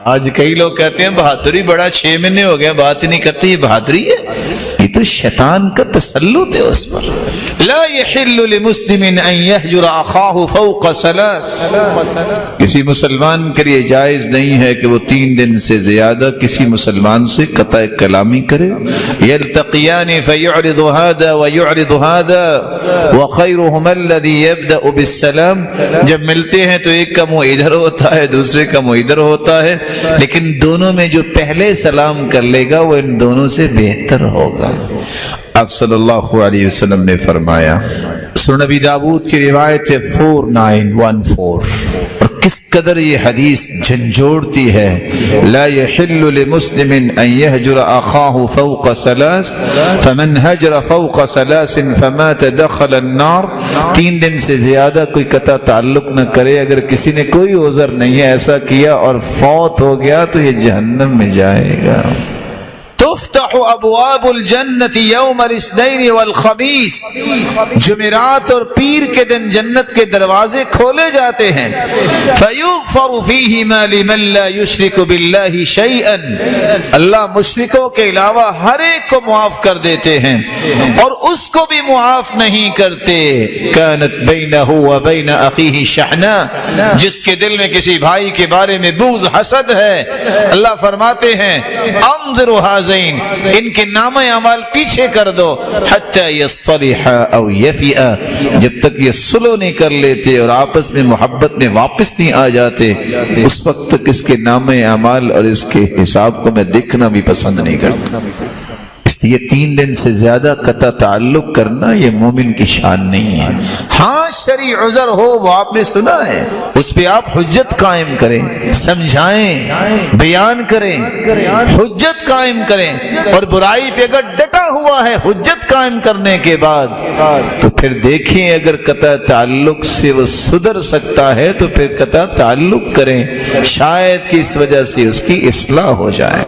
آج کئی لوگ کہتے ہیں بہادری بڑا 6 مہینے ہو گیا بات نہیں کرتے، یہ بہادری ہے؟ یہ تو شیطان کا تسلط ہے اس پر۔ لا يحل لمسلم ان يهجر اخاه فوق 3۔ کسی مسلمان کے لیے جائز نہیں ہے کہ وہ 3 دن سے زیادہ کسی مسلمان سے قطع کلامی کرے۔ يلتقيان فيعرض هذا ويعرض هذا وخيرهما الذي يبدأ بالسلام۔ جب ملتے ہیں تو ایک کا منہ ادھر ہوتا ہے دوسرے کا منہ ادھر ہوتا ہے، لیکن دونوں میں جو پہلے سلام کر لے گا وہ ان دونوں سے بہتر ہوگا۔ آپ صلی اللہ علیہ وسلم نے فرمایا، سنن نبی داؤد کی روایت 4914، اور کس قدر یہ حدیث جھنجھوڑتی ہے۔ لا يحل لمسلم ان يهجر اخاه فوق 3 فمن هجر فوق 3 فمات دخل النار۔ 3 دن سے زیادہ کوئی قطع تعلق نہ کرے، اگر کسی نے کوئی عذر نہیں ہے ایسا کیا اور فوت ہو گیا تو یہ جہنم میں جائے گا۔ تفتح ابواب الجنت یوم الاثنین والخمیس، جمعرات اور پیر کے دن جنت کے دروازے کھولے جاتے ہیں۔ فیغفر فیہما لمن لا یشرک باللہ شیئا، اللہ مشرکوں کے علاوہ ہر ایک کو معاف کر دیتے ہیں اور اس کو بھی معاف نہیں کرتے۔ کانت بینہ وبین اخیہ شحنہ، جس کے دل میں کسی بھائی کے بارے میں بغض حسد ہے، اللہ فرماتے ہیں انظروا ان کے نام اعمال پیچھے کر دو، حتی یصطلحا او یفئا، جب تک یہ صلح نہیں کر لیتے اور آپس میں محبت میں واپس نہیں آ جاتے، اس وقت تک اس کے نام اعمال اور اس کے حساب کو میں دیکھنا بھی پسند نہیں کرتا۔ اس لیے 3 دن سے زیادہ قطع تعلق کرنا یہ مومن کی شان نہیں ہے۔ ہاں شرعی عذر ہو، وہ آپ نے سنا ہے، اس پہ آپ حجت قائم کریں، سمجھائیں، بیان کریں، حجت قائم کریں، اور برائی پہ اگر ڈٹا ہوا ہے حجت قائم کرنے کے بعد تو پھر دیکھیں اگر قطع تعلق سے وہ سدھر سکتا ہے تو پھر قطع تعلق کریں، شاید کہ اس وجہ سے اس کی اصلاح ہو جائے۔